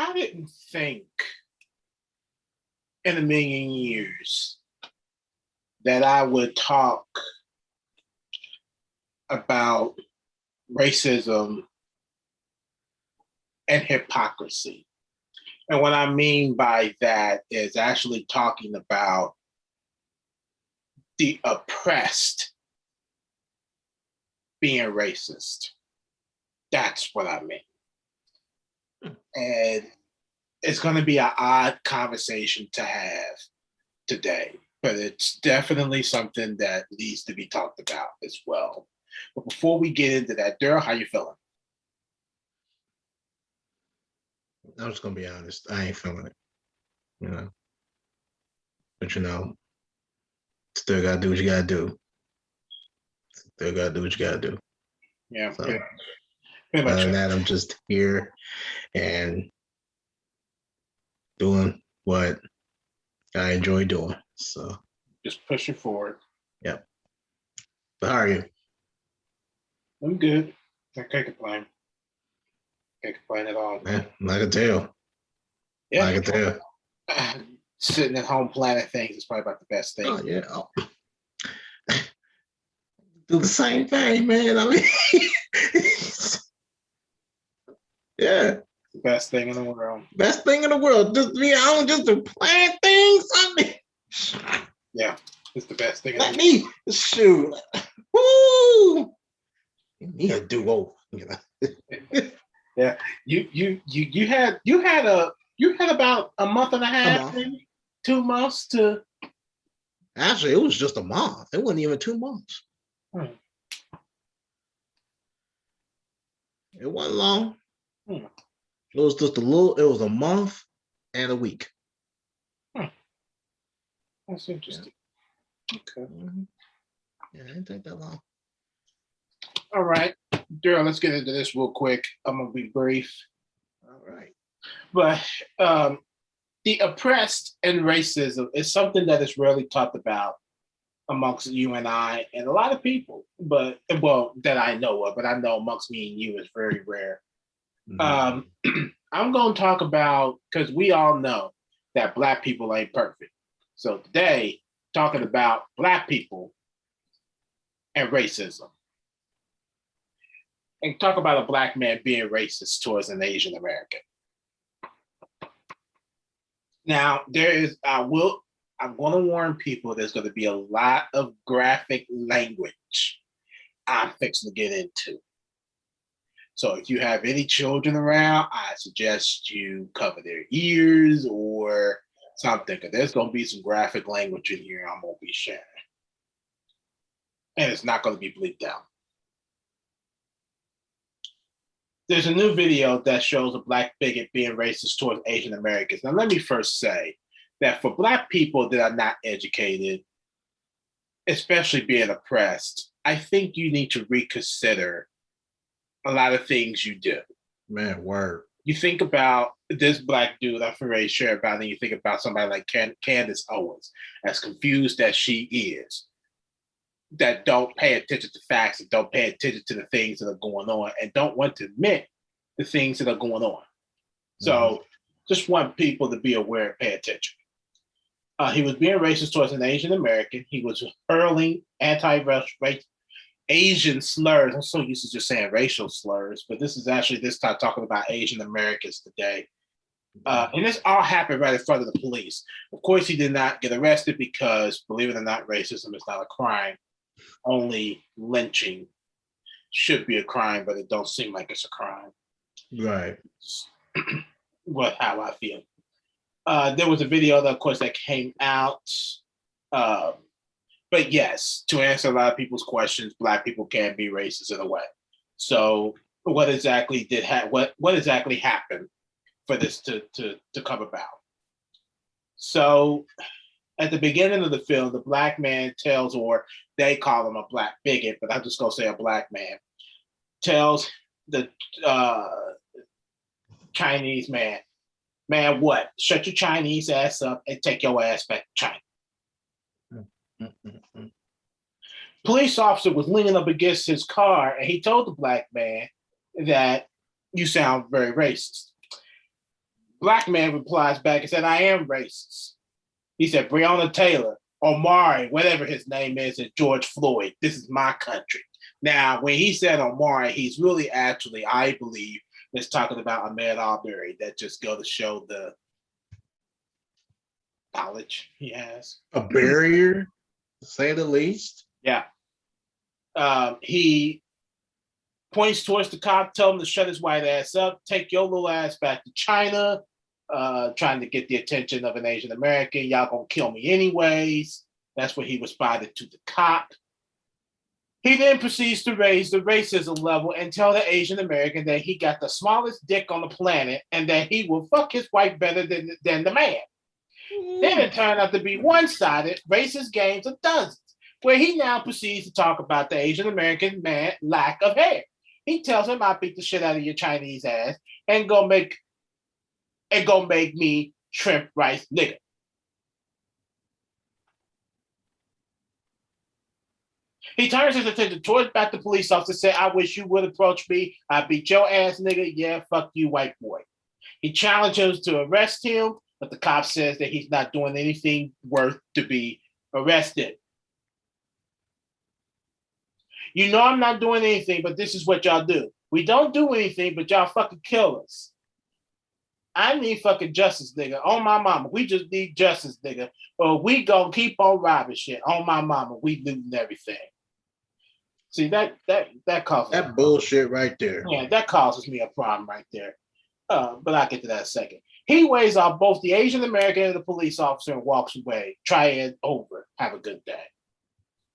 I didn't think in a million years that I would talk about racism and hypocrisy. And what I mean by that is actually talking about the oppressed being racist. That's what I mean. And it's going to be an odd conversation to have today, but it's definitely something that needs to be talked about as well. But before we get into that, Daryl, how you feeling? I'm just gonna be honest. I ain't feeling it. You know. But still gotta do what you gotta do. Still gotta do what you gotta do. Yeah. So, pretty much. other than that, I'm just here and doing what I enjoy doing. So just pushing forward. Yep. But how are you? I'm good. I can't complain. Can't complain at all. Man, I can tell. Yeah. I can tell. Sitting at home planning things is probably about the best thing. Oh, yeah. Oh. Do the same thing, man. I mean, yeah. The best thing in the world. Best thing in the world. Just be out just to plan things. I mean, yeah, it's the best thing. Let me shoot. Woo! You need a do-over. You know? Yeah, you had about a month and a half, maybe 2 months to. Actually, it was just a month. It wasn't even 2 months. It wasn't long. It was just a little. It was a month and a week. That's interesting. Yeah. Okay. Yeah, it didn't take that long. All right, Daryl, let's get into this real quick. I'm gonna be brief. All right. But the oppressed and racism is something that is rarely talked about amongst you and I and a lot of people, but that I know of, but I know amongst me and you is very rare. Mm-hmm. I'm going to talk about, because we all know that Black people ain't perfect. So today, talking about Black people and racism. And talk about a Black man being racist towards an Asian American. Now, I'm going to warn people there's going to be a lot of graphic language I'm fixing to get into. So if you have any children around, I suggest you cover their ears or something, because there's going to be some graphic language in here I'm going to be sharing. And it's not going to be bleeped out. There's a new video that shows a Black bigot being racist towards Asian Americans. Now, let me first say that for Black people that are not educated, especially being oppressed, I think you need to reconsider a lot of things you do. Man, word. You think about this Black dude I'm ready to share about, and you think about somebody like Candace Owens, as confused as she is, that don't pay attention to facts and don't pay attention to the things that are going on and don't want to admit the things that are going on. So just want people to be aware and pay attention. He was being racist towards an Asian American. He was hurling anti-racial Asian slurs. I'm so used to just saying racial slurs, but this time talking about Asian Americans today. And this all happened right in front of the police. Of course, he did not get arrested because, believe it or not, racism is not a crime. Only lynching should be a crime, but it don't seem like it's a crime. Right. How I feel. There was a video, that, of course, that came out. But yes, to answer a lot of people's questions, Black people can be racist in a way. So what exactly what exactly happened for this to come about? So at the beginning of the film, the Black man tells, or they call him a Black bigot, but I'm just going to say a Black man, tells the Chinese man, what? Shut your Chinese ass up and take your ass back to China. Police officer was leaning up against his car and he told the Black man that you sound very racist. Black man replies back and said, I am racist. He said, Breonna Taylor, Omari, whatever his name is, and George Floyd, this is my country. Now, when he said Omari, he's really actually, I believe, is talking about Ahmaud Arbery. That just go to show the knowledge he has. A barrier, to say the least. Yeah. He points towards the cop, tell him to shut his white ass up, take your little ass back to China, trying to get the attention of an Asian American. Y'all gonna kill me anyways. That's what he responded to the cop. He then proceeds to raise the racism level and tell the Asian American that he got the smallest dick on the planet and that he will fuck his wife better than the man. Then it turned out to be one-sided racist games of dozens, where he now proceeds to talk about the Asian American man lack of hair. He tells him, I beat the shit out of your Chinese ass and go make me shrimp rice nigga. He turns his attention towards back the police officer, say, I wish you would approach me. I beat your ass nigga. Yeah, fuck you, white boy. He challenges to arrest him, but the cop says that he's not doing anything worth to be arrested. You know I'm not doing anything, but this is what y'all do. We don't do anything, but y'all fucking kill us. I need fucking justice, nigga. On my mama. We just need justice, nigga. Or we gonna keep on robbing shit. On my mama. We looting everything. See, that causes that bullshit right there. Yeah, that causes me a problem right there. But I'll get to that in a second. He weighs off both the Asian American and the police officer and walks away. Try it over. Have a good day.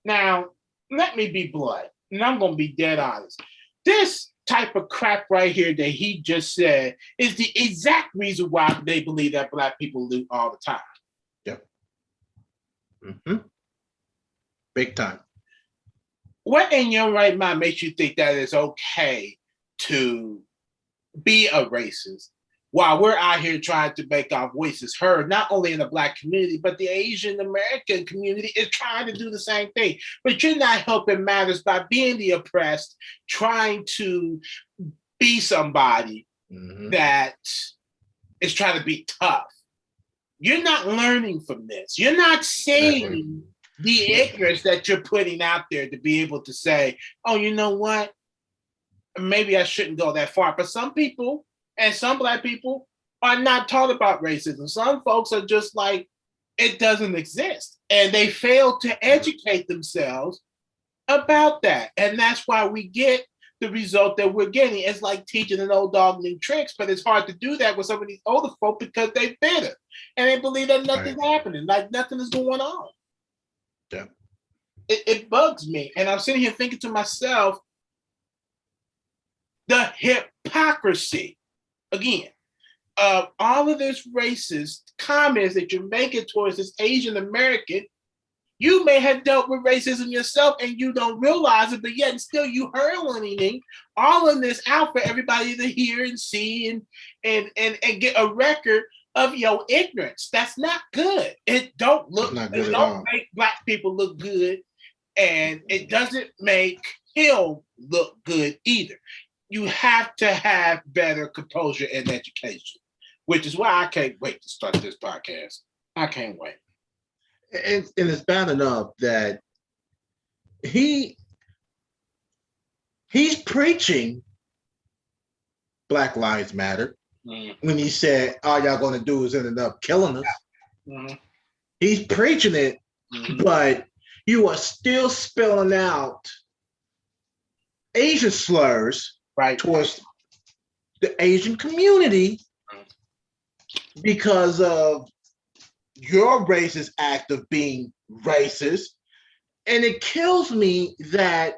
Now, let me be blunt, and I'm going to be dead honest. This type of crap right here that he just said is the exact reason why they believe that Black people loot all the time. Yep. Mm-hmm. Big time. What in your right mind makes you think that it's okay to be a racist while we're out here trying to make our voices heard, not only in the Black community, but the Asian American community is trying to do the same thing. But you're not helping matters by being the oppressed, trying to be somebody that is trying to be tough. You're not learning from this. You're not seeing the ignorance that you're putting out there to be able to say, oh, you know what? Maybe I shouldn't go that far. But some people and some Black people are not taught about racism. Some folks are just like, it doesn't exist. And they fail to educate themselves about that. And that's why we get the result that we're getting. It's like teaching an old dog new tricks, but it's hard to do that with some of these older folk because they're bitter and they believe that nothing's happening, like nothing is going on. Yeah. It bugs me. And I'm sitting here thinking to myself, the hypocrisy, again, of all of this racist comments that you're making towards this Asian American. You may have dealt with racism yourself and you don't realize it, but yet still you hurling all of this out for everybody to hear and see and get a record of your ignorance. That's not good. It don't make Black people look good, and it doesn't make him look good either. You have to have better composure and education, which is why I can't wait to start this podcast. I can't wait. And it's bad enough that he's preaching Black Lives Matter when he said all y'all gonna do is end up killing us. He's preaching it, but you are still spelling out Asian slurs towards the Asian community because of your racist act of being racist. And it kills me that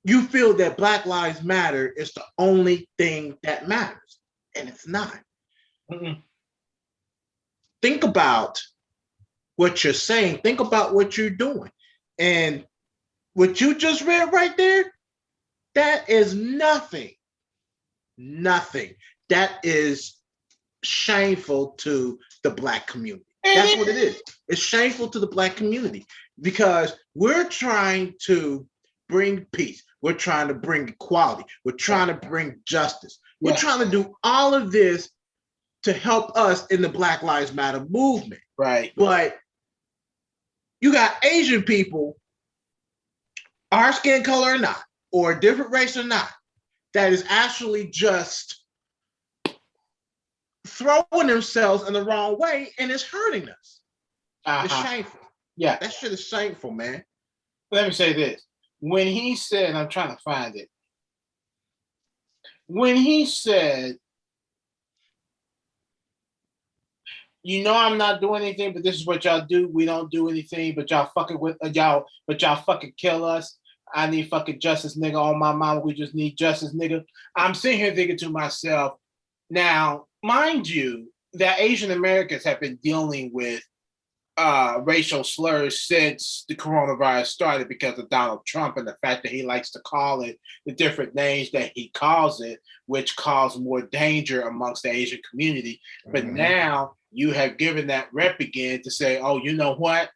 you feel that Black Lives Matter is the only thing that matters, and it's not. Think about what you're saying. Think about what you're doing. And what you just read right there, that is nothing. Nothing. That is shameful to the Black community. That's what it is. It's shameful to the Black community because we're trying to bring peace. We're trying to bring equality. We're trying to bring justice. We're Yeah. trying to do all of this to help us in the Black Lives Matter movement. Right. But you got Asian people, our skin color or not, or a different race or not, that is actually just throwing themselves in the wrong way and it's hurting us. It's shameful. Yeah. That shit is shameful, man. Let me say this. When he said, I'm trying to find it. When he said, you know, I'm not doing anything, but this is what y'all do. We don't do anything, but y'all fucking with y'all, but y'all fucking kill us. I need fucking justice, nigga. On my mama, we just need justice, nigga. I'm sitting here thinking to myself, now, mind you, that Asian Americans have been dealing with racial slurs since the coronavirus started because of Donald Trump and the fact that he likes to call it the different names that he calls it, which cause more danger amongst the Asian community. But now you have given that rep again to say, oh, you know what?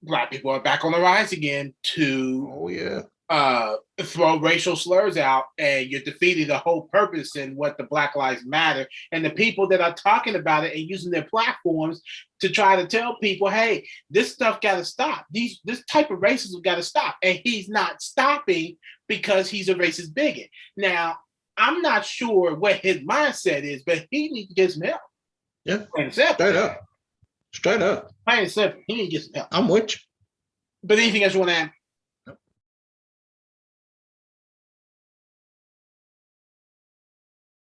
Black people are back on the rise again to throw racial slurs out, and you're defeating the whole purpose in what the Black Lives Matter and the people that are talking about it and using their platforms to try to tell people, hey, this stuff got to stop. This type of racism got to stop. And he's not stopping because he's a racist bigot. Now, I'm not sure what his mindset is, but he needs to get some help. Yeah, straight up. Straight up. Plain and simple. He needs to get some help. I'm with you. But anything else you want to add?